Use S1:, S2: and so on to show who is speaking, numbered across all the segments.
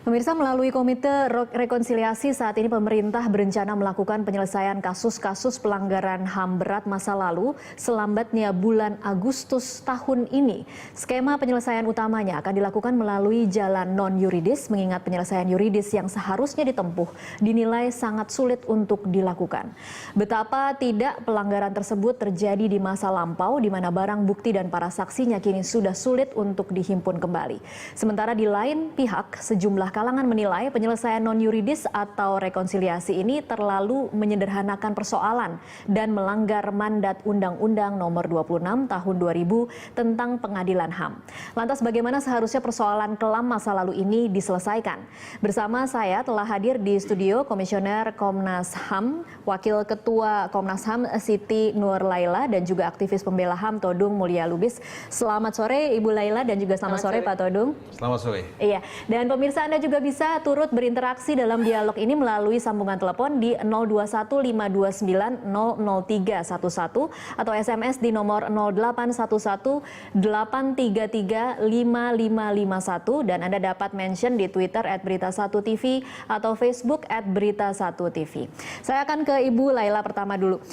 S1: Pemirsa, melalui Komite Rekonsiliasi saat ini pemerintah berencana melakukan penyelesaian kasus-kasus pelanggaran HAM berat masa lalu selambatnya bulan Agustus tahun ini. Skema penyelesaian utamanya akan dilakukan melalui jalan non-yuridis, mengingat penyelesaian yuridis yang seharusnya ditempuh dinilai sangat sulit untuk dilakukan. Betapa tidak pelanggaran tersebut terjadi di masa lampau, di mana barang bukti dan para saksinya kini sudah sulit untuk dihimpun kembali. Sementara di lain pihak, sejumlah kalangan menilai penyelesaian non-yuridis atau rekonsiliasi ini terlalu menyederhanakan persoalan dan melanggar mandat Undang-Undang Nomor 26 Tahun 2000 tentang Pengadilan HAM. Lantas bagaimana seharusnya persoalan kelam masa lalu ini diselesaikan? Bersama saya telah hadir di studio Komisioner Komnas HAM, Wakil Ketua Komnas HAM Siti Nur Laila, dan juga aktivis pembela HAM Todung Mulya Lubis. Selamat sore Ibu Laila dan juga selamat sore Pak Todung.
S2: Selamat sore.
S1: Iya, dan pemirsa Anda juga bisa turut berinteraksi dalam dialog ini melalui sambungan telepon di 021529000311 atau SMS di nomor 081183355551, dan Anda dapat mention di Twitter @berita1tv atau Facebook @berita1tv. Saya akan ke Ibu Laila pertama dulu.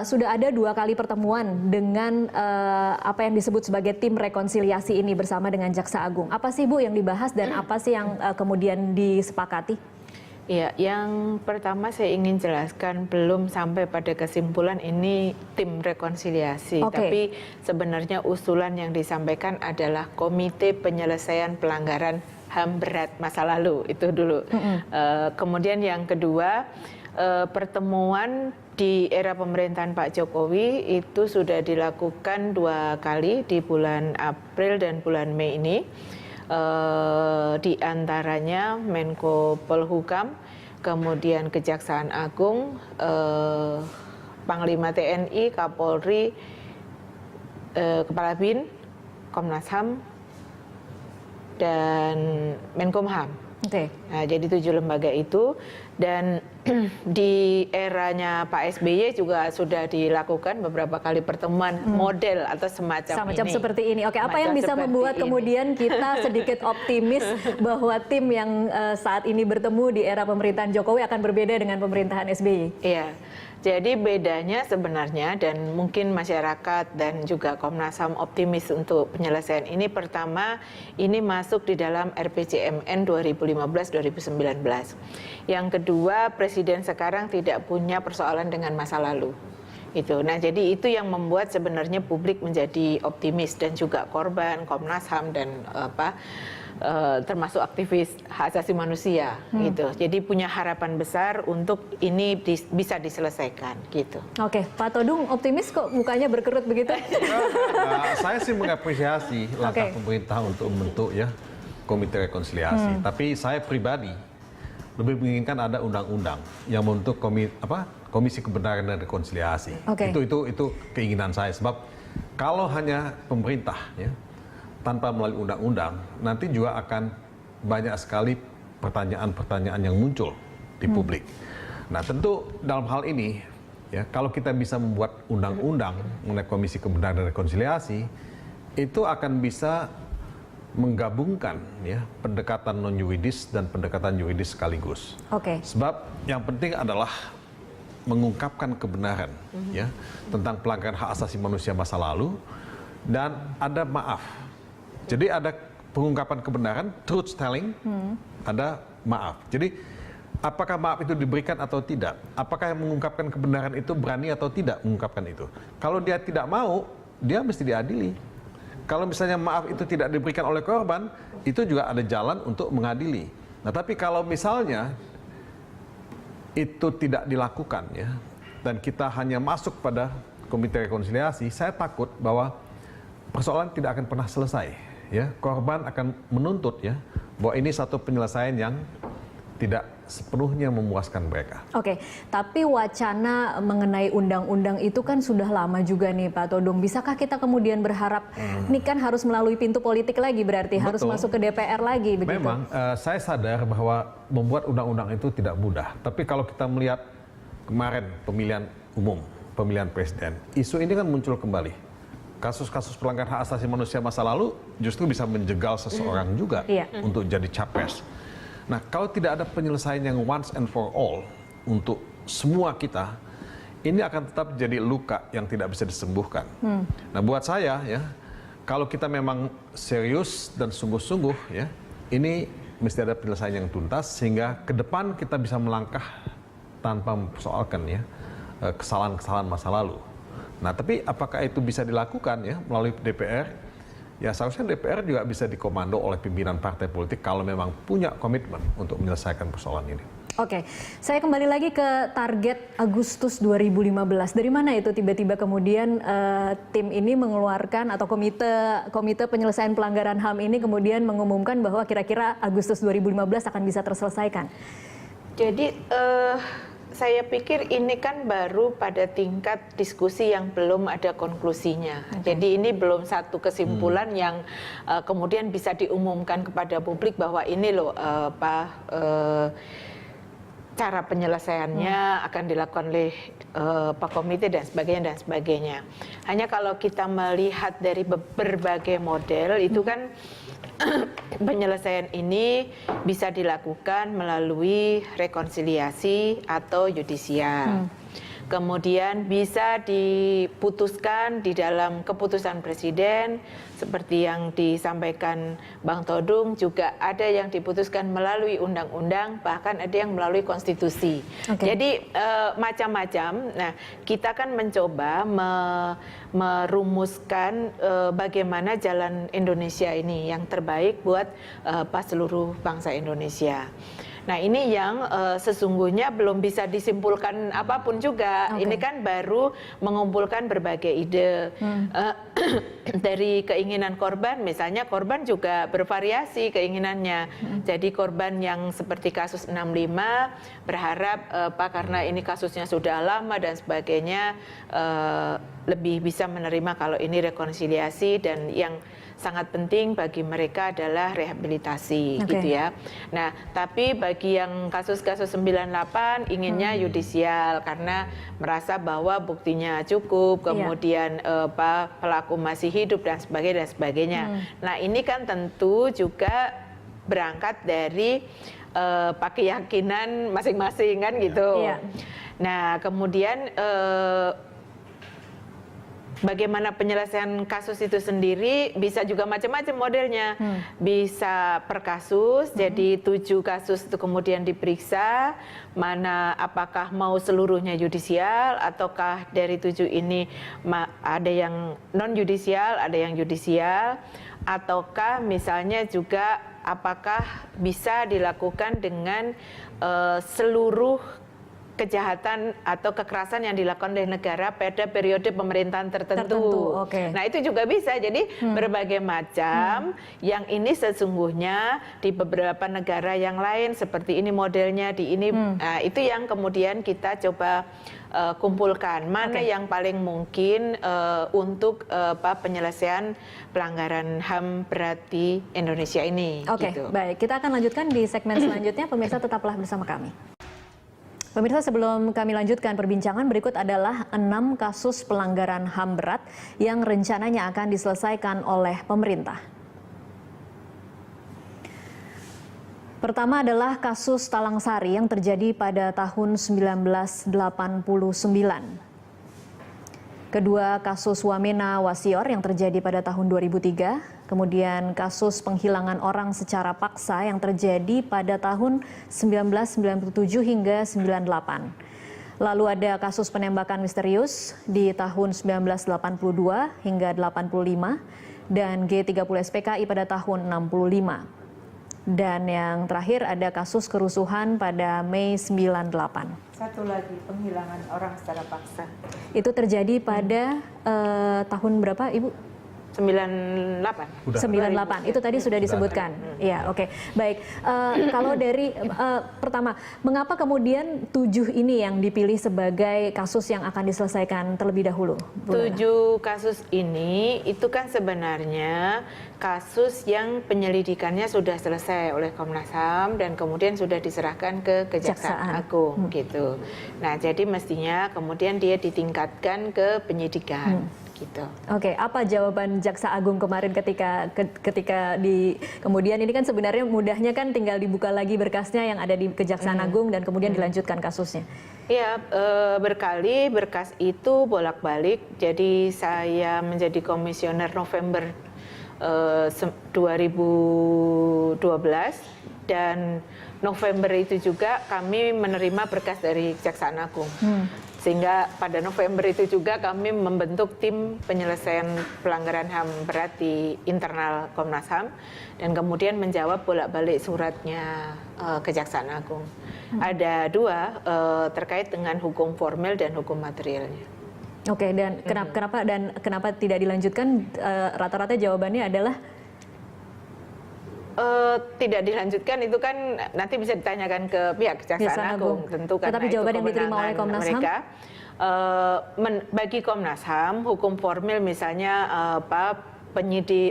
S1: Sudah ada 2 kali pertemuan dengan apa yang disebut sebagai tim rekonsiliasi ini bersama dengan Jaksa Agung. Apa sih Bu yang dibahas dan apa sih yang kemudian disepakati?
S3: Ya, yang pertama saya ingin jelaskan, belum sampai pada kesimpulan ini tim rekonsiliasi, tapi sebenarnya usulan yang disampaikan adalah Komite Penyelesaian Pelanggaran HAM Berat Masa Lalu, itu dulu. Kemudian yang kedua, pertemuan di era pemerintahan Pak Jokowi itu sudah dilakukan 2 kali di bulan April dan bulan Mei ini. Di antaranya Menko Polhukam, kemudian Kejaksaan Agung, Panglima TNI, Kapolri, Kepala BIN, Komnas HAM, dan Menkumham. Nah, jadi 7 lembaga itu, dan di eranya Pak SBY juga sudah dilakukan beberapa kali pertemuan model atau semacam ini.
S1: Seperti ini. Oke, apa yang bisa membuat kemudian kita sedikit optimis bahwa tim yang saat ini bertemu di era pemerintahan Jokowi akan berbeda dengan pemerintahan SBY?
S3: Iya. Jadi bedanya sebenarnya, dan mungkin masyarakat dan juga Komnas HAM optimis untuk penyelesaian ini, pertama ini masuk di dalam RPJMN 2015-2019. Yang kedua, Presiden sekarang tidak punya persoalan dengan masa lalu. Nah, jadi itu yang membuat sebenarnya publik menjadi optimis, dan juga korban, Komnas HAM, dan termasuk aktivis hak asasi manusia gitu. Jadi punya harapan besar untuk ini bisa diselesaikan gitu.
S1: Oke, Pak Todung optimis kok mukanya berkerut begitu?
S2: Saya sih mengapresiasi langkah pemerintah untuk membentuk Komite Rekonsiliasi. Tapi saya pribadi lebih menginginkan ada undang-undang yang membentuk Komisi Kebenaran dan Rekonsiliasi. Itu keinginan saya, sebab kalau hanya pemerintah tanpa melalui undang-undang, nanti juga akan banyak sekali pertanyaan-pertanyaan yang muncul di publik. Nah, tentu dalam hal ini, kalau kita bisa membuat undang-undang mengenai Komisi Kebenaran dan Rekonsiliasi, itu akan bisa menggabungkan pendekatan non-yuridis dan pendekatan yuridis sekaligus. Sebab yang penting adalah mengungkapkan kebenaran tentang pelanggaran hak asasi manusia masa lalu, dan ada maaf. Jadi ada pengungkapan kebenaran, truth telling, ada maaf. Jadi apakah maaf itu diberikan atau tidak? Apakah yang mengungkapkan kebenaran itu berani atau tidak mengungkapkan itu? Kalau dia tidak mau, dia mesti diadili. Kalau misalnya maaf itu tidak diberikan oleh korban, itu juga ada jalan untuk mengadili. Nah, tapi kalau misalnya itu tidak dilakukan dan kita hanya masuk pada Komite Rekonsiliasi, saya takut bahwa persoalan tidak akan pernah selesai. Korban akan menuntut bahwa ini satu penyelesaian yang tidak sepenuhnya memuaskan mereka.
S1: Tapi wacana mengenai undang-undang itu kan sudah lama juga nih Pak Todung. Bisakah kita kemudian berharap ini kan harus melalui pintu politik lagi, berarti harus masuk ke DPR lagi begitu?
S2: Memang saya sadar bahwa membuat undang-undang itu tidak mudah. Tapi kalau kita melihat kemarin pemilihan umum, pemilihan presiden, isu ini kan muncul kembali. Kasus-kasus pelanggaran hak asasi manusia masa lalu justru bisa menjegal seseorang juga untuk jadi capres. Nah, kalau tidak ada penyelesaian yang once and for all untuk semua kita, ini akan tetap jadi luka yang tidak bisa disembuhkan. Nah, buat saya ya, kalau kita memang serius dan sungguh-sungguh ya, ini mesti ada penyelesaian yang tuntas sehingga ke depan kita bisa melangkah tanpa mempersoalkan ya kesalahan-kesalahan masa lalu. Nah, tapi apakah itu bisa dilakukan ya melalui DPR? Ya seharusnya DPR juga bisa dikomando oleh pimpinan partai politik kalau memang punya komitmen untuk menyelesaikan persoalan ini.
S1: Oke, saya kembali lagi ke target Agustus 2015. Dari mana itu tiba-tiba kemudian tim ini mengeluarkan atau komite penyelesaian pelanggaran HAM ini kemudian mengumumkan bahwa kira-kira Agustus 2015 akan bisa terselesaikan?
S3: Jadi saya pikir ini kan baru pada tingkat diskusi yang belum ada konklusinya. Jadi ini belum satu kesimpulan yang kemudian bisa diumumkan kepada publik bahwa ini loh cara penyelesaiannya akan dilakukan oleh Pak Komite dan sebagainya. Hanya kalau kita melihat dari berbagai model itu kan penyelesaian ini bisa dilakukan melalui rekonsiliasi atau yudisial. Kemudian bisa diputuskan di dalam keputusan presiden seperti yang disampaikan Bang Todung, juga ada yang diputuskan melalui undang-undang, bahkan ada yang melalui konstitusi. Jadi macam-macam. Nah, kita kan mencoba merumuskan bagaimana jalan Indonesia ini yang terbaik buat seluruh bangsa Indonesia. Nah, ini yang sesungguhnya belum bisa disimpulkan apapun juga. Ini kan baru mengumpulkan berbagai ide. Dari keinginan korban, misalnya korban juga bervariasi keinginannya. Jadi korban yang seperti kasus 65 berharap karena ini kasusnya sudah lama dan sebagainya, lebih bisa menerima kalau ini rekonsiliasi, dan yang sangat penting bagi mereka adalah rehabilitasi gitu ya. Nah, tapi bagi yang kasus-kasus 98 inginnya yudisial karena merasa bahwa buktinya cukup, kemudian pelaku masih hidup dan sebagainya. Nah, ini kan tentu juga berangkat dari keyakinan masing-masing kan gitu. Nah, kemudian bagaimana penyelesaian kasus itu sendiri bisa juga macam-macam modelnya. Bisa per kasus, jadi 7 kasus itu kemudian diperiksa, mana apakah mau seluruhnya yudisial, ataukah dari 7 ini ada yang non-yudisial, ada yang yudisial, ataukah misalnya juga apakah bisa dilakukan dengan seluruh kejahatan atau kekerasan yang dilakukan oleh negara pada periode pemerintahan tertentu. Nah, itu juga bisa. Jadi berbagai macam yang ini sesungguhnya di beberapa negara yang lain seperti ini modelnya, di ini itu yang kemudian kita coba kumpulkan mana yang paling mungkin untuk penyelesaian pelanggaran HAM berat di Indonesia ini. Gitu.
S1: Baik, kita akan lanjutkan di segmen selanjutnya. Pemirsa tetaplah bersama kami. Pemirsa, sebelum kami lanjutkan perbincangan, berikut adalah 6 kasus pelanggaran HAM berat yang rencananya akan diselesaikan oleh pemerintah. Pertama adalah kasus Talang Sari yang terjadi pada tahun 1989. Kedua, kasus Wamena Wasior yang terjadi pada tahun 2003. Kemudian kasus penghilangan orang secara paksa yang terjadi pada tahun 1997 hingga 98. Lalu ada kasus penembakan misterius di tahun 1982 hingga 85 dan G30 SPKI pada tahun 65. Dan yang terakhir ada kasus kerusuhan pada Mei 98.
S3: Satu lagi, penghilangan orang secara paksa.
S1: Itu terjadi pada tahun berapa, Ibu?
S3: 98.
S1: 98, itu tadi sudah disebutkan. Ya, oke. Baik, kalau dari pertama, mengapa kemudian 7 ini yang dipilih sebagai kasus yang akan diselesaikan terlebih dahulu?
S3: 7 kasus ini itu kan sebenarnya kasus yang penyelidikannya sudah selesai oleh Komnas HAM dan kemudian sudah diserahkan ke Kejaksaan Agung gitu. Nah, jadi mestinya kemudian dia ditingkatkan ke penyidikan gitu.
S1: Oke, apa jawaban Jaksa Agung kemarin ketika kemudian ini kan sebenarnya mudahnya kan tinggal dibuka lagi berkasnya yang ada di Kejaksaan Agung dan kemudian dilanjutkan kasusnya.
S3: Iya, berkali berkas itu bolak-balik. Jadi saya menjadi komisioner November 2012 dan November itu juga kami menerima berkas dari Kejaksaan Agung. Sehingga pada November itu juga kami membentuk tim penyelesaian pelanggaran HAM berat di internal Komnas HAM dan kemudian menjawab bolak-balik suratnya Kejaksaan Agung. Ada dua terkait dengan hukum formil dan hukum materialnya.
S1: Oke, dan kenapa tidak dilanjutkan? Rata-rata jawabannya adalah
S3: tidak dilanjutkan itu kan nanti bisa ditanyakan ke pihak Kejaksaan Agung tentu karena
S1: tetapi jawaban yang diterima oleh Komnas HAM
S3: mereka. Bagi Komnas HAM hukum formil misalnya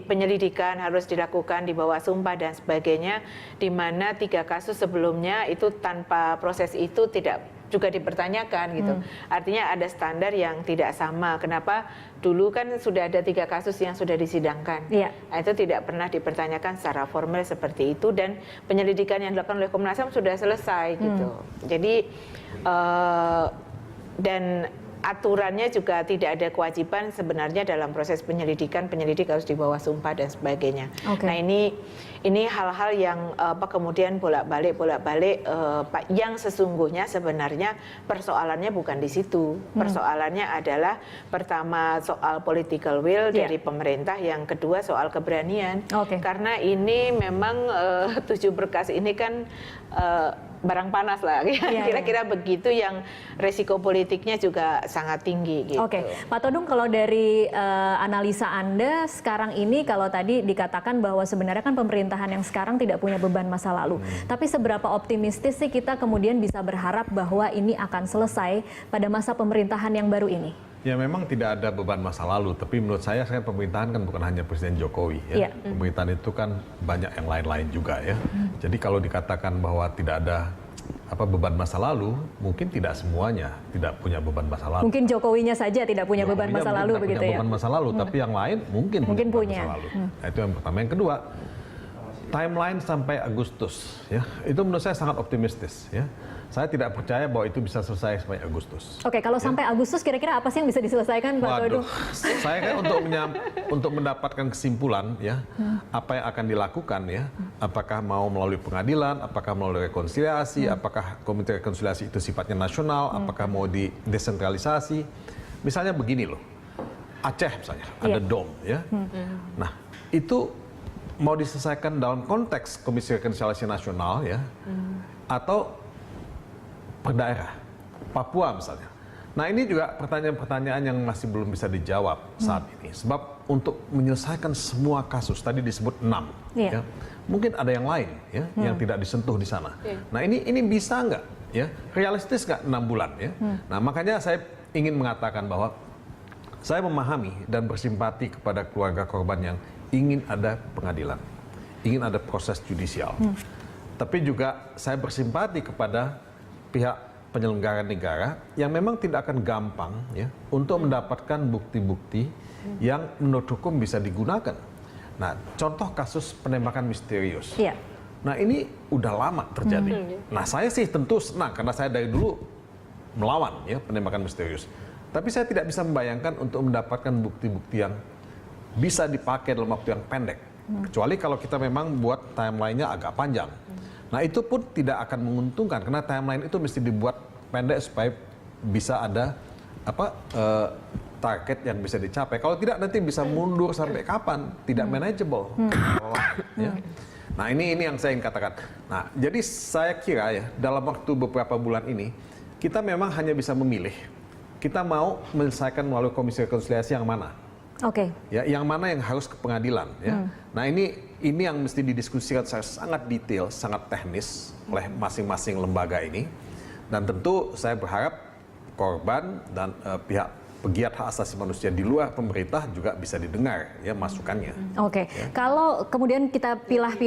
S3: penyelidikan harus dilakukan di bawah sumpah dan sebagainya, di mana 3 kasus sebelumnya itu tanpa proses itu tidak juga dipertanyakan gitu. Artinya ada standar yang tidak sama. Kenapa? Dulu kan sudah ada 3 kasus yang sudah disidangkan.
S1: Iya.
S3: Nah, itu tidak pernah dipertanyakan secara formal seperti itu dan penyelidikan yang dilakukan oleh Komnas HAM sudah selesai gitu. Jadi dan aturannya juga tidak ada kewajiban sebenarnya dalam proses penyelidikan, penyelidik harus di bawah sumpah dan sebagainya. Nah ini hal-hal yang kemudian bolak-balik yang sesungguhnya sebenarnya persoalannya bukan di situ. Persoalannya adalah pertama soal political will dari pemerintah, yang kedua soal keberanian. Karena ini memang 7 berkas ini kan barang panas lah, kira-kira begitu, yang resiko politiknya juga sangat tinggi gitu.
S1: Oke, Pak Todung, kalau dari analisa Anda sekarang ini, kalau tadi dikatakan bahwa sebenarnya kan pemerintahan yang sekarang tidak punya beban masa lalu, tapi seberapa optimistis sih kita kemudian bisa berharap bahwa ini akan selesai pada masa pemerintahan yang baru ini?
S2: Ya memang tidak ada beban masa lalu, tapi menurut saya pemerintahan kan bukan hanya Presiden Jokowi ya. Pemerintahan itu kan banyak yang lain-lain juga ya. Jadi kalau dikatakan bahwa tidak ada beban masa lalu, mungkin tidak semuanya tidak punya beban masa lalu.
S1: Mungkin Jokowinya saja tidak punya beban masa lalu begitu ya.
S2: Beban masa lalu, tapi yang lain mungkin punya masa lalu. Nah, itu yang pertama. Yang kedua, timeline sampai Agustus ya. Itu menurut saya sangat optimistis ya. Saya tidak percaya bahwa itu bisa selesai sampai Agustus.
S1: Oke, kalau sampai Agustus kira-kira apa sih yang bisa diselesaikan, Pak Todung?
S2: Saya kan untuk mendapatkan kesimpulan ya, apa yang akan dilakukan ya, apakah mau melalui pengadilan, apakah melalui rekonsiliasi, apakah komite rekonsiliasi itu sifatnya nasional, apakah mau didesentralisasi. Misalnya begini loh, Aceh misalnya, ada DOM ya. Nah, itu mau diselesaikan dalam konteks Komisi Rekonsiliasi Nasional ya, atau per daerah, Papua misalnya. Nah ini juga pertanyaan-pertanyaan yang masih belum bisa dijawab saat ini. Sebab untuk menyelesaikan semua kasus, tadi disebut 6, ya, mungkin ada yang lain ya, yang tidak disentuh di sana. Nah ini bisa nggak ya, realistis nggak 6 bulan ya. Nah makanya saya ingin mengatakan bahwa saya memahami dan bersimpati kepada keluarga korban yang ingin ada pengadilan, ingin ada proses judisial. Tapi juga saya bersimpati kepada pihak penyelenggara negara yang memang tidak akan gampang ya untuk mendapatkan bukti-bukti yang menurut hukum bisa digunakan. Nah, contoh kasus penembakan misterius. Nah, ini udah lama terjadi. Nah, saya sih tentu senang karena saya dari dulu melawan ya penembakan misterius. Tapi saya tidak bisa membayangkan untuk mendapatkan bukti-bukti yang bisa dipakai dalam waktu yang pendek. Kecuali kalau kita memang buat timeline-nya agak panjang. Nah itu pun tidak akan menguntungkan karena timeline itu mesti dibuat pendek supaya bisa ada target yang bisa dicapai. Kalau tidak nanti bisa mundur sampai kapan, tidak manageable. Ya. Nah ini yang saya ingin katakan. Nah jadi saya kira ya dalam waktu beberapa bulan ini kita memang hanya bisa memilih. Kita mau menyelesaikan melalui Komisi Rekonsiliasi yang mana? Ya, yang mana yang harus ke pengadilan ya. Nah ini yang mesti didiskusikan secara sangat detail, sangat teknis oleh masing-masing lembaga ini. Dan tentu saya berharap korban dan pihak pegiat hak asasi manusia di luar pemerintah juga bisa didengar ya masukannya.
S1: Oke, kalau kemudian kita pilah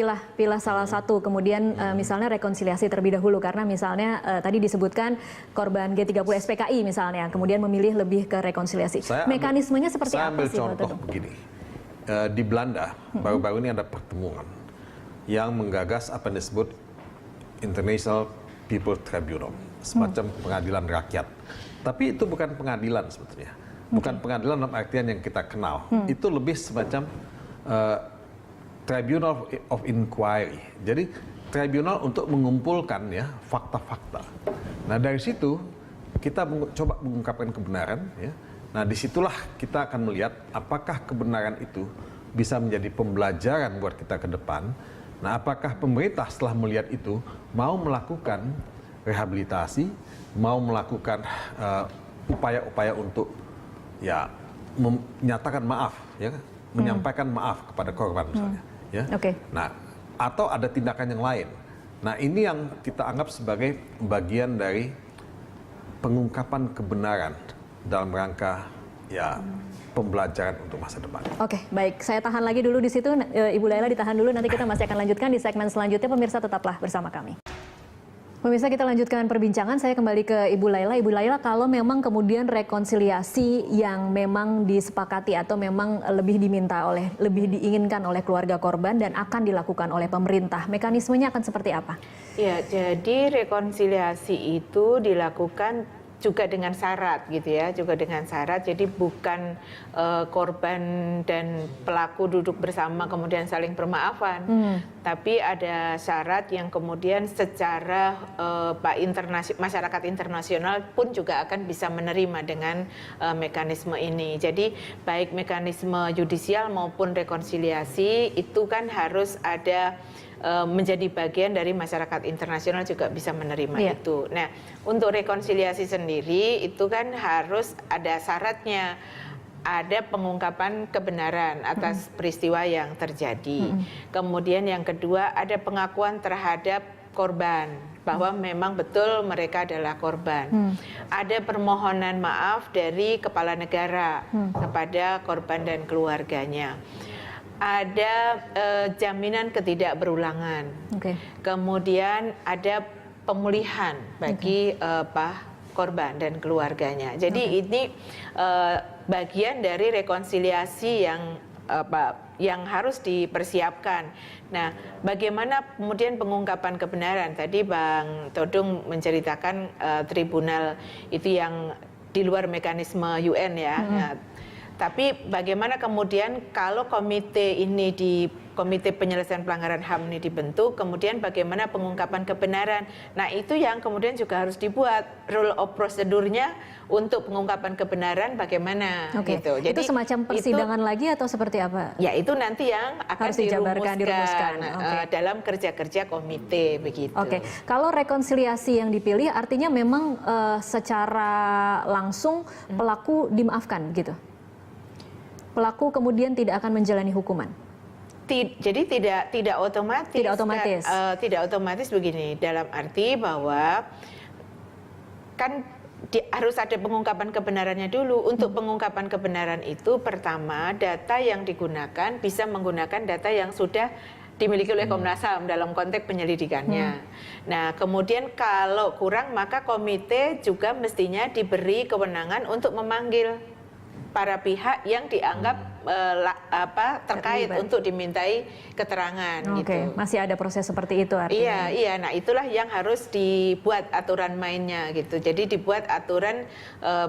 S1: salah satu, kemudian misalnya rekonsiliasi terlebih dahulu, karena misalnya tadi disebutkan korban G30 SPKI misalnya, kemudian memilih lebih ke rekonsiliasi. Mekanismenya seperti apa sih?
S2: Saya ambil contoh begini, di Belanda baru-baru ini ada pertemuan yang menggagas apa yang disebut International People Tribunal, semacam pengadilan rakyat. Tapi itu bukan pengadilan sebetulnya. Bukan pengadilan dalam artian yang kita kenal. Itu lebih semacam Tribunal of Inquiry. Jadi tribunal untuk mengumpulkan ya fakta-fakta. Nah dari situ kita coba mengungkapkan kebenaran. Ya. Nah disitulah kita akan melihat apakah kebenaran itu bisa menjadi pembelajaran buat kita ke depan. Nah apakah pemerintah setelah melihat itu mau melakukan rehabilitasi, mau melakukan upaya-upaya untuk ya menyatakan maaf, ya, menyampaikan maaf kepada korban misalnya, ya. Nah, atau ada tindakan yang lain. Nah, ini yang kita anggap sebagai bagian dari pengungkapan kebenaran dalam rangka ya pembelajaran untuk masa depan.
S1: Oke, baik. Saya tahan lagi dulu di situ, Ibu Laila ditahan dulu. Nanti kita masih akan lanjutkan di segmen selanjutnya. Pemirsa tetaplah bersama kami. Pemirsa, kita lanjutkan perbincangan. Saya kembali ke Ibu Laila. Ibu Laila, kalau memang kemudian rekonsiliasi yang memang disepakati atau memang lebih diinginkan oleh keluarga korban dan akan dilakukan oleh pemerintah, mekanismenya akan seperti apa?
S3: Ya, jadi rekonsiliasi itu dilakukan juga dengan syarat gitu ya, juga dengan syarat. Jadi bukan korban dan pelaku duduk bersama kemudian saling bermaafan, tapi ada syarat yang kemudian secara masyarakat internasional pun juga akan bisa menerima dengan mekanisme ini. Jadi baik mekanisme yudisial maupun rekonsiliasi itu kan harus ada menjadi bagian dari masyarakat internasional juga bisa menerima itu. Nah, untuk rekonsiliasi sendiri itu kan harus ada syaratnya, ada pengungkapan kebenaran atas peristiwa yang terjadi. Kemudian yang kedua ada pengakuan terhadap korban bahwa memang betul mereka adalah korban. Ada permohonan maaf dari kepala negara kepada korban dan keluarganya. Ada jaminan ketidakberulangan. Kemudian ada pemulihan bagi korban dan keluarganya. Jadi ini bagian dari rekonsiliasi yang harus dipersiapkan. Nah, bagaimana kemudian pengungkapan kebenaran? Tadi Bang Todung menceritakan tribunal itu yang di luar mekanisme UN ya. Nah, tapi bagaimana kemudian kalau komite penyelesaian pelanggaran HAM ini dibentuk, kemudian bagaimana pengungkapan kebenaran? Nah itu yang kemudian juga harus dibuat rule of procedure-nya untuk pengungkapan kebenaran bagaimana gitu. Jadi
S1: itu semacam persidangan lagi atau seperti apa?
S3: Ya itu nanti yang akan
S1: harus dirumuskan.
S3: Dalam kerja-kerja komite begitu.
S1: Kalau rekonsiliasi yang dipilih artinya memang secara langsung pelaku dimaafkan gitu. Pelaku kemudian tidak akan menjalani hukuman.
S3: Jadi tidak otomatis. Tidak otomatis begini, dalam arti bahwa kan harus ada pengungkapan kebenarannya dulu. Untuk pengungkapan kebenaran itu pertama data yang digunakan bisa menggunakan data yang sudah dimiliki oleh Komnas HAM dalam konteks penyelidikannya. Nah, kemudian kalau kurang maka komite juga mestinya diberi kewenangan untuk memanggil para pihak yang dianggap terkait untuk dimintai keterangan gitu.
S1: Masih ada proses seperti itu artinya.
S3: Iya. Nah, itulah yang harus dibuat aturan mainnya gitu. Jadi dibuat aturan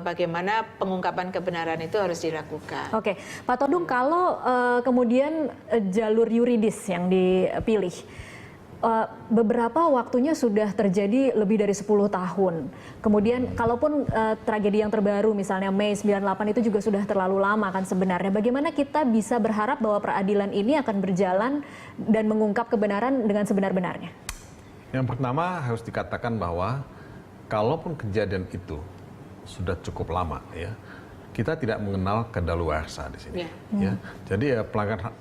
S3: bagaimana pengungkapan kebenaran itu harus dilakukan.
S1: Pak Todung, kalau kemudian jalur yuridis yang dipilih, beberapa waktunya sudah terjadi lebih dari 10 tahun. Kemudian kalaupun tragedi yang terbaru misalnya Mei 98 itu juga sudah terlalu lama kan sebenarnya. Bagaimana kita bisa berharap bahwa peradilan ini akan berjalan dan mengungkap kebenaran dengan sebenar-benarnya?
S2: Yang pertama harus dikatakan bahwa kalaupun kejadian itu sudah cukup lama ya, kita tidak mengenal kadaluarsa di sini. Ya. Jadi pelanggaran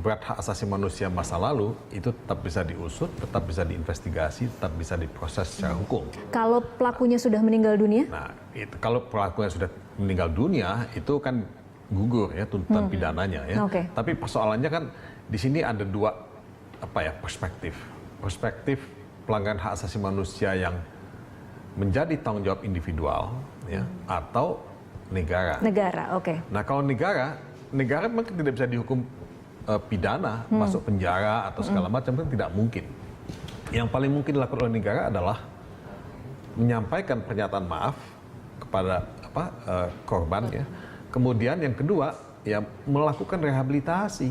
S2: berat hak asasi manusia masa lalu itu tetap bisa diusut, tetap bisa diinvestigasi, tetap bisa diproses secara hukum.
S1: Kalau pelakunya sudah meninggal dunia?
S2: Nah, kalau pelakunya sudah meninggal dunia itu kan gugur ya tuntutan pidananya ya. Tapi persoalannya kan di sini ada dua perspektif. Perspektif pelanggaran hak asasi manusia yang menjadi tanggung jawab individual ya atau negara. Nah, kalau negara mungkin tidak bisa dihukum pidana, masuk penjara atau segala macam, kan tidak mungkin. Yang paling mungkin dilakukan oleh negara adalah menyampaikan pernyataan maaf kepada korban ya. Kemudian yang kedua ya melakukan rehabilitasi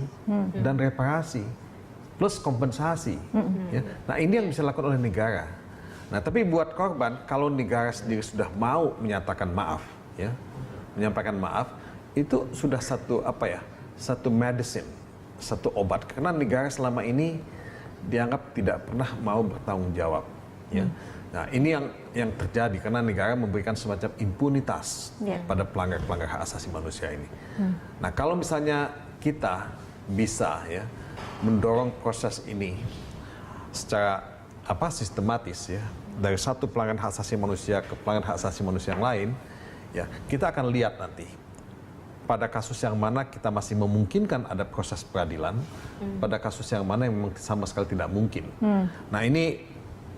S2: dan reparasi plus kompensasi. Ya. Nah, ini yang bisa dilakukan oleh negara. Nah, tapi buat korban kalau negara sendiri sudah mau menyatakan maaf ya, menyampaikan maaf, itu sudah satu medicine, satu obat. Karena negara selama ini dianggap tidak pernah mau bertanggung jawab. Ya. Nah, ini yang terjadi karena negara memberikan semacam impunitas pada pelanggar-pelanggar hak asasi manusia ini. Nah, kalau misalnya kita bisa ya mendorong proses ini secara sistematis ya, dari satu pelanggaran hak asasi manusia ke pelanggaran hak asasi manusia yang lain, ya, kita akan lihat nanti pada kasus yang mana kita masih memungkinkan ada proses peradilan, pada kasus yang mana yang memang sama sekali tidak mungkin. Nah, ini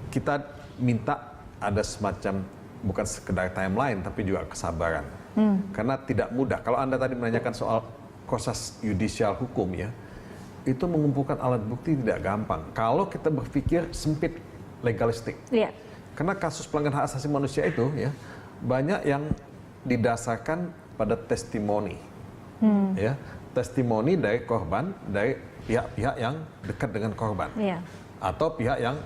S2: kita minta ada semacam bukan sekedar timeline tapi juga kesabaran. Karena tidak mudah. Kalau Anda tadi menanyakan soal proses yudisial hukum ya, itu mengumpulkan alat bukti tidak gampang. Kalau kita berpikir sempit legalistik. Karena kasus pelanggaran hak asasi manusia itu ya banyak yang didasarkan pada testimoni, ya, testimoni dari korban, dari pihak-pihak yang dekat dengan korban, atau pihak yang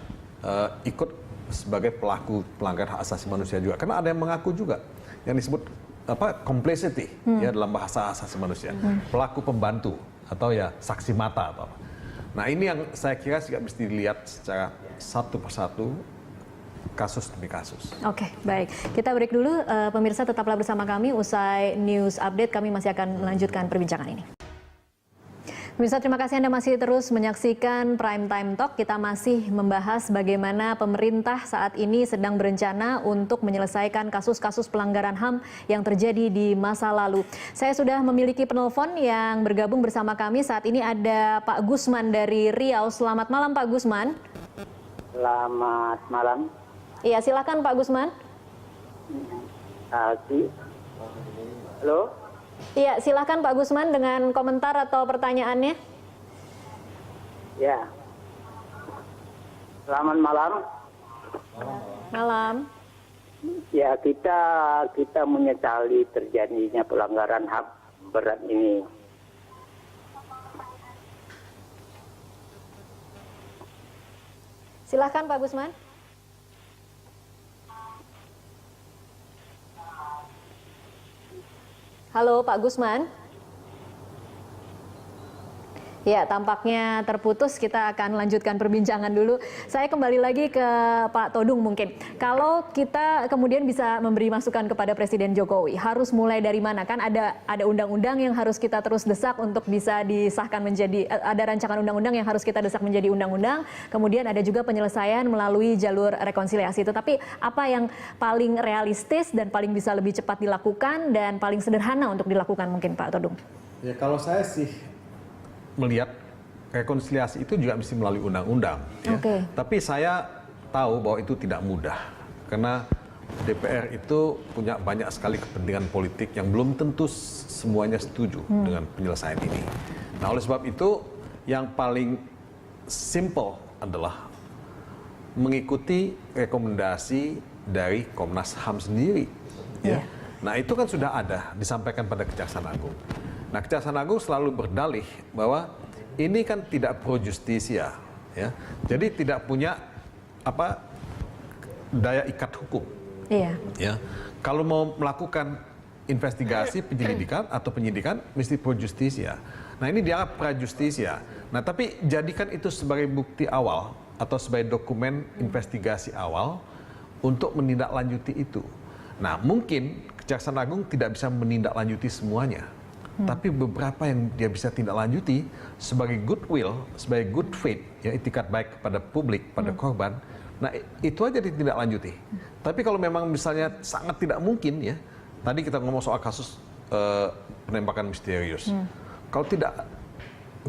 S2: ikut sebagai pelaku pelanggaran hak asasi manusia juga. Karena ada yang mengaku juga, yang disebut complicity, ya dalam bahasa asasi manusia, pelaku pembantu atau ya saksi mata atau apa. Nah, ini yang saya kira juga mesti dilihat secara satu persatu, kasus demi kasus.
S1: Oke, baik. Kita break dulu. Pemirsa tetaplah bersama kami. Usai news update, kami masih akan melanjutkan perbincangan ini. Pemirsa, terima kasih Anda masih terus menyaksikan Prime Time Talk. Kita masih membahas bagaimana pemerintah saat ini sedang berencana untuk menyelesaikan kasus-kasus pelanggaran HAM yang terjadi di masa lalu. Saya sudah memiliki penelpon yang bergabung bersama kami. Saat ini ada Pak Gusman dari Riau. Selamat malam Pak Gusman.
S4: Selamat malam.
S1: Iya, silakan Pak Gusman.
S4: Halo?
S1: Iya, silakan Pak Gusman dengan komentar atau pertanyaannya.
S4: Ya. Selamat malam.
S1: Malam.
S4: Ya, kita menyesali terjadinya pelanggaran HAM berat ini.
S1: Silakan Pak Gusman. Halo Pak Gusman. Ya, tampaknya terputus. Kita akan lanjutkan perbincangan dulu. Saya kembali lagi ke Pak Todung mungkin. Kalau kita kemudian bisa memberi masukan kepada Presiden Jokowi, harus mulai dari mana? Kan ada undang-undang yang harus kita terus desak untuk bisa disahkan menjadi, ada rancangan undang-undang yang harus kita desak menjadi undang-undang. Kemudian ada juga penyelesaian melalui jalur rekonsiliasi. Tetapi apa yang paling realistis dan paling bisa lebih cepat dilakukan dan paling sederhana untuk dilakukan mungkin Pak Todung?
S2: Ya, kalau saya sih melihat rekonsiliasi itu juga mesti melalui undang-undang. Ya. Tapi saya tahu bahwa itu tidak mudah. Karena DPR itu punya banyak sekali kepentingan politik yang belum tentu semuanya setuju dengan penyelesaian ini. Nah, oleh sebab itu yang paling simple adalah mengikuti rekomendasi dari Komnas HAM sendiri. Ya. Nah, itu kan sudah ada disampaikan pada Kejaksaan Agung. Nah, Kejaksaan Agung selalu berdalih bahwa ini kan tidak pro justisia, ya. Jadi tidak punya daya ikat hukum. Ya. Kalau mau melakukan investigasi, penyelidikan atau penyidikan mesti pro justisia. Nah, ini dianggap pra justisia. Nah, tapi jadikan itu sebagai bukti awal atau sebagai dokumen investigasi awal untuk menindaklanjuti itu. Nah, mungkin Kejaksaan Agung tidak bisa menindaklanjuti semuanya. Tapi beberapa yang dia bisa tindak lanjuti sebagai goodwill, sebagai good faith, ya itikat baik kepada publik, pada korban. Nah itu aja ditindaklanjuti. Tapi kalau memang misalnya sangat tidak mungkin ya, tadi kita ngomong soal kasus penembakan misterius. Kalau tidak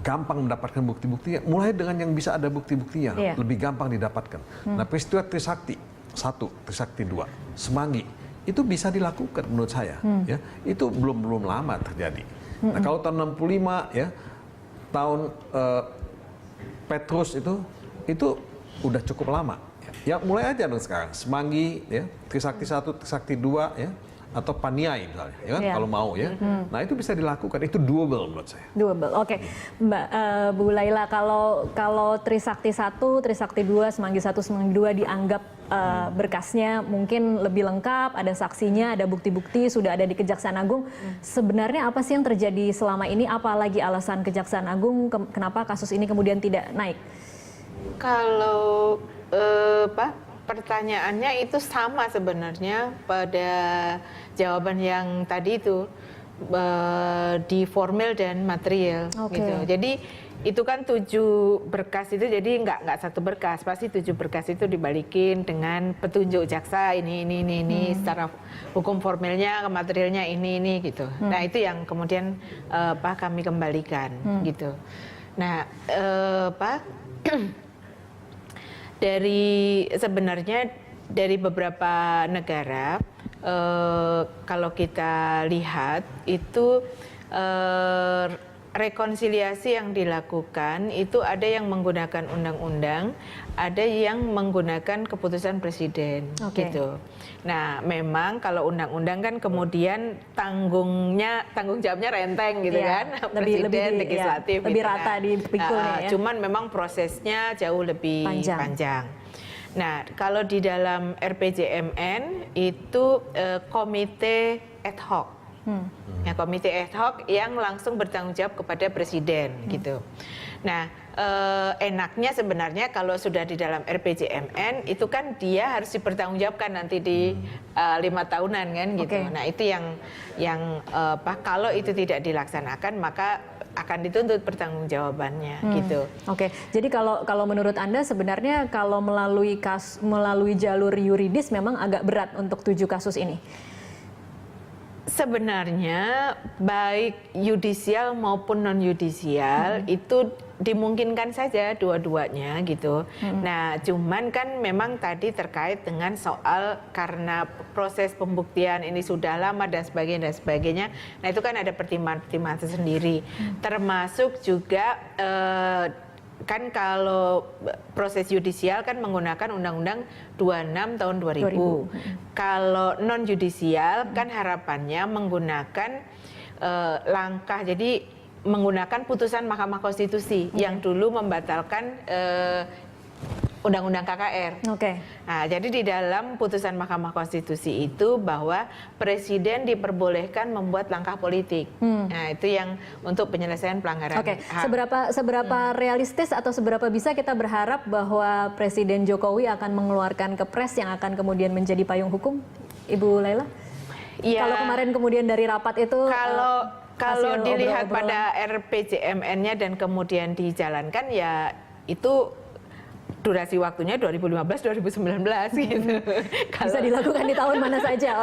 S2: gampang mendapatkan bukti-buktinya, mulai dengan yang bisa ada bukti-buktinya, lebih gampang didapatkan. Nah peristiwa Trisakti 1, Trisakti 2, Semanggi, itu bisa dilakukan menurut saya. Ya, itu belum lama terjadi. Nah kalau tahun 65 ya, tahun Petrus itu udah cukup lama. Ya mulai aja dong sekarang. Semanggi, ya, Trisakti 1, Trisakti 2, ya, atau Paniai misalnya, ya kan? Kalau mau ya. Nah itu bisa dilakukan, itu doable menurut saya.
S1: Doable, oke. Mbak Bu Laila, kalau Trisakti 1, Trisakti 2, Semanggi 1, Semanggi 2 dianggap berkasnya mungkin lebih lengkap, ada saksinya, ada bukti-bukti, sudah ada di Kejaksaan Agung. Sebenarnya apa sih yang terjadi selama ini? Apalagi alasan Kejaksaan Agung kenapa kasus ini kemudian tidak naik?
S3: Kalau pertanyaannya itu sama sebenarnya pada jawaban yang tadi itu, di formil dan material gitu. Jadi itu kan 7 berkas itu, jadi nggak satu berkas, pasti 7 berkas itu dibalikin dengan petunjuk jaksa ini secara hukum formilnya, materialnya ini gitu. Nah itu yang kemudian kami kembalikan gitu. Nah sebenarnya dari beberapa negara, kalau kita lihat itu rekonsiliasi yang dilakukan itu ada yang menggunakan undang-undang, ada yang menggunakan keputusan presiden, gitu. Nah, memang kalau undang-undang kan kemudian tanggung jawabnya renteng gitu kan, presiden, legislatif,
S1: lebih
S3: gitu,
S1: rata dipikulnya ya.
S3: Cuman memang prosesnya jauh lebih panjang. Nah, kalau di dalam RPJMN itu komite ad hoc. Ya, komite ad hoc yang langsung bertanggung jawab kepada presiden gitu. Nah, enaknya sebenarnya kalau sudah di dalam RPJMN itu kan dia harus dipertanggungjawabkan nanti di 5 tahunan kan gitu. Nah, itu yang kalau itu tidak dilaksanakan maka akan dituntut pertanggungjawabannya gitu.
S1: Jadi kalau menurut Anda sebenarnya kalau melalui jalur yuridis memang agak berat untuk 7 kasus ini.
S3: Sebenarnya baik yudisial maupun non yudisial itu dimungkinkan saja dua-duanya gitu. Nah, cuman kan memang tadi terkait dengan soal karena proses pembuktian ini sudah lama dan sebagainya. Nah, itu kan ada pertimbangan tersendiri. Termasuk juga kan kalau proses yudisial kan menggunakan Undang-Undang 26 tahun 2000. Kalau non yudisial kan harapannya menggunakan langkah, jadi menggunakan putusan Mahkamah Konstitusi yang dulu membatalkan Undang-Undang KKR. Nah, jadi di dalam putusan Mahkamah Konstitusi itu bahwa presiden diperbolehkan membuat langkah politik. Nah, itu yang untuk penyelesaian pelanggaran HAM.
S1: Seberapa realistis atau seberapa bisa kita berharap bahwa Presiden Jokowi akan mengeluarkan kepres yang akan kemudian menjadi payung hukum, Ibu Laila?
S3: Ya,
S1: kalau kemarin kemudian dari rapat itu
S3: kalau dilihat pada RPJMN-nya dan kemudian dijalankan, ya itu durasi waktunya 2015-2019 gitu.
S1: Bisa dilakukan di tahun mana saja,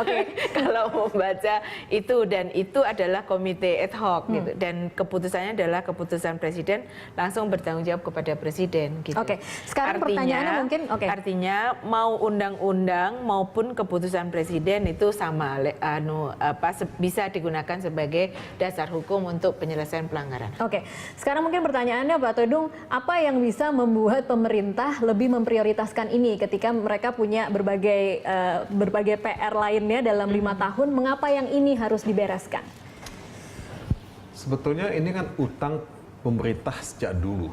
S3: Kalau membaca itu, dan itu adalah komite ad hoc gitu, dan keputusannya adalah keputusan presiden langsung bertanggung jawab kepada presiden gitu.
S1: Sekarang pertanyaannya mungkin
S3: artinya mau undang-undang maupun keputusan presiden itu sama bisa digunakan sebagai dasar hukum untuk penyelesaian pelanggaran.
S1: Sekarang mungkin pertanyaannya Pak Todung, apa yang bisa membuat pemerintah lebih memprioritaskan ini ketika mereka punya berbagai PR lainnya dalam 5 tahun, mengapa yang ini harus dibereskan?
S2: Sebetulnya ini kan utang pemerintah sejak dulu,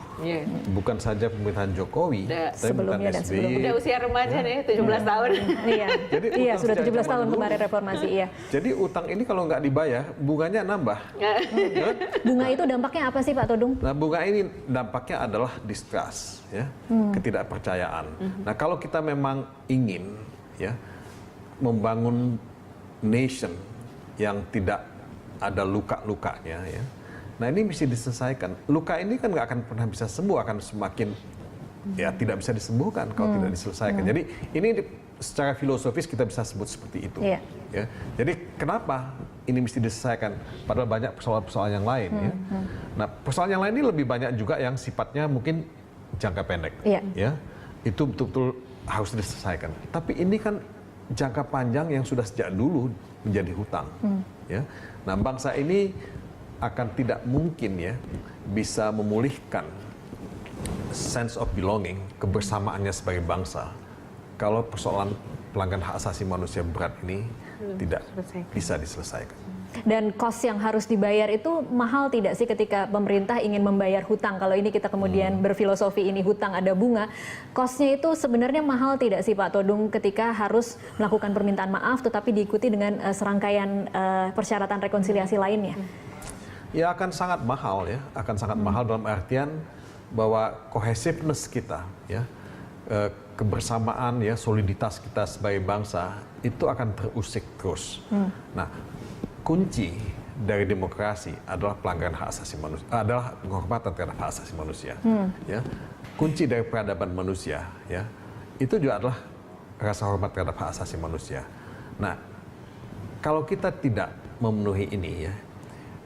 S2: bukan saja pemerintahan Jokowi, tapi
S1: sebelumnya dan
S2: SBY.
S3: Udah usia remaja nih, 17 tahun.
S2: Jadi
S1: sudah 17 tahun kemarin reformasi,
S2: Jadi utang ini kalau nggak dibayar, bunganya nambah.
S1: Bunga itu dampaknya apa sih Pak Todung?
S2: Nah, bunga ini dampaknya adalah distrust, ya, ketidakpercayaan. Nah, kalau kita memang ingin, ya, membangun nation yang tidak ada luka-lukanya ya. Nah ini mesti diselesaikan. Luka ini kan nggak akan pernah bisa sembuh, akan semakin ya tidak bisa disembuhkan kalau tidak diselesaikan. Jadi ini secara filosofis kita bisa sebut seperti itu. Ya. Jadi kenapa ini mesti diselesaikan? Padahal banyak persoalan-persoalan yang lain. Ya. Nah persoalan yang lain ini lebih banyak juga yang sifatnya mungkin jangka pendek. Ya. Itu betul-betul harus diselesaikan. Tapi ini kan jangka panjang yang sudah sejak dulu menjadi hutang. Ya. Nah bangsa ini akan tidak mungkin ya bisa memulihkan sense of belonging, kebersamaannya sebagai bangsa, kalau persoalan pelanggaran hak asasi manusia berat ini tidak bisa diselesaikan.
S1: Dan kos yang harus dibayar itu mahal tidak sih ketika pemerintah ingin membayar hutang? Kalau ini kita kemudian berfilosofi ini hutang ada bunga, kosnya itu sebenarnya mahal tidak sih Pak Todung ketika harus melakukan permintaan maaf tetapi diikuti dengan serangkaian persyaratan rekonsiliasi lainnya?
S2: Ya akan sangat mahal ya, akan sangat mahal dalam artian bahwa cohesiveness kita ya, kebersamaan ya, soliditas kita sebagai bangsa itu akan terusik terus. Nah, kunci dari demokrasi adalah pelanggaran hak asasi manusia, adalah penghormatan terhadap hak asasi manusia. Ya, kunci dari peradaban manusia ya, itu juga adalah rasa hormat terhadap hak asasi manusia. Nah, kalau kita tidak memenuhi ini ya,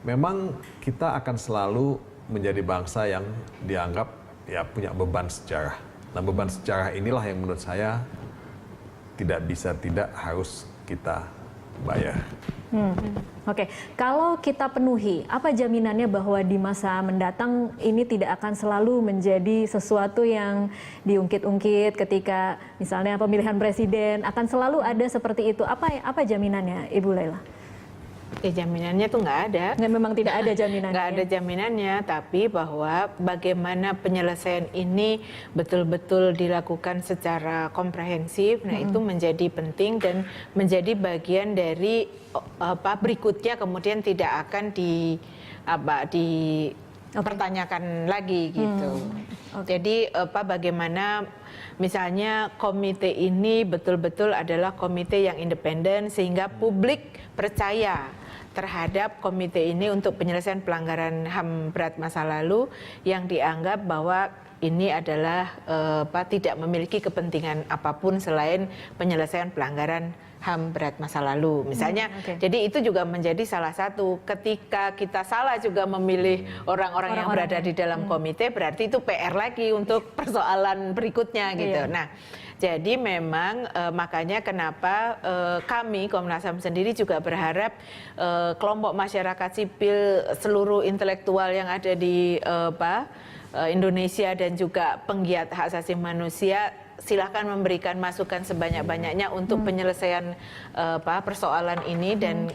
S2: memang kita akan selalu menjadi bangsa yang dianggap ya punya beban sejarah. Nah beban sejarah inilah yang menurut saya tidak harus kita bayar.
S1: Oke, kalau kita penuhi, apa jaminannya bahwa di masa mendatang ini tidak akan selalu menjadi sesuatu yang diungkit-ungkit ketika misalnya pemilihan presiden akan selalu ada seperti itu? Apa jaminannya, Ibu Laila?
S3: Ya jaminannya tuh nggak ada.
S1: Memang tidak ada jaminannya.
S3: Nggak ada jaminannya, tapi bahwa bagaimana penyelesaian ini betul-betul dilakukan secara komprehensif, nah itu menjadi penting dan menjadi bagian dari berikutnya kemudian tidak akan dipertanyakan lagi gitu. Jadi bagaimana misalnya komite ini betul-betul adalah komite yang independen sehingga publik percaya terhadap komite ini untuk penyelesaian pelanggaran HAM berat masa lalu yang dianggap bahwa ini adalah tidak memiliki kepentingan apapun selain penyelesaian pelanggaran HAM berat masa lalu. Misalnya, jadi itu juga menjadi salah satu ketika kita salah juga memilih orang-orang yang berada di dalam komite, berarti itu PR lagi untuk persoalan berikutnya gitu. Nah, jadi memang makanya kenapa kami Komnas HAM sendiri juga berharap kelompok masyarakat sipil, seluruh intelektual yang ada di Indonesia dan juga penggiat hak asasi manusia silahkan memberikan masukan sebanyak-banyaknya untuk penyelesaian persoalan ini dan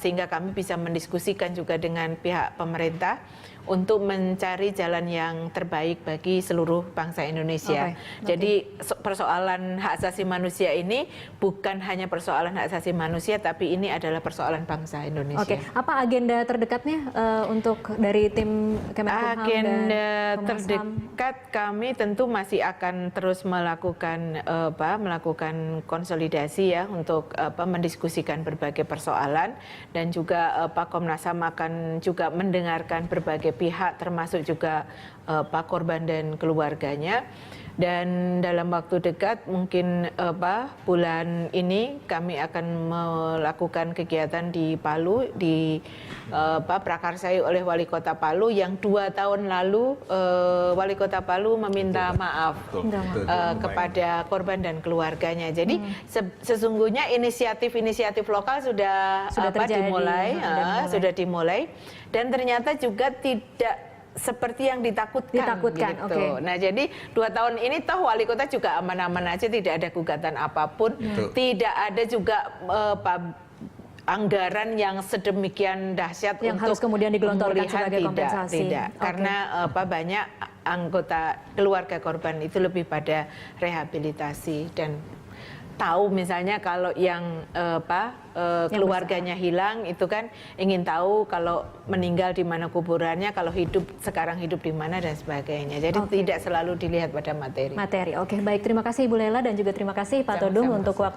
S3: sehingga kami bisa mendiskusikan juga dengan pihak pemerintah untuk mencari jalan yang terbaik bagi seluruh bangsa Indonesia. Jadi persoalan hak asasi manusia ini bukan hanya persoalan hak asasi manusia, tapi ini adalah persoalan bangsa Indonesia.
S1: Apa agenda terdekatnya untuk dari tim Kemenkumham?
S3: Agenda terdekat kami tentu masih akan terus melakukan konsolidasi ya untuk mendiskusikan berbagai persoalan dan juga Komnas HAM akan juga mendengarkan berbagai pihak termasuk juga korban dan keluarganya. Dan dalam waktu dekat mungkin bulan ini kami akan melakukan kegiatan di Palu prakarsai oleh Wali Kota Palu yang 2 tahun lalu Wali Kota Palu meminta maaf kepada korban dan keluarganya. Jadi sesungguhnya inisiatif lokal sudah dimulai dan ternyata juga tidak seperti yang ditakutkan gitu. Nah jadi 2 tahun ini toh wali kota juga aman-aman aja, tidak ada gugatan apapun, tidak ada juga anggaran yang sedemikian dahsyat
S1: yang untuk harus kemudian digelontorkan sebagai kompensasi.
S3: Tidak. Karena banyak anggota keluarga korban itu lebih pada rehabilitasi dan tahu misalnya kalau yang keluarganya hilang itu kan ingin tahu kalau meninggal di mana kuburannya, kalau sekarang hidup di mana dan sebagainya. Jadi tidak selalu dilihat pada materi.
S1: Oke, baik, terima kasih Ibu Laila dan juga terima kasih Pak Todung untuk waktu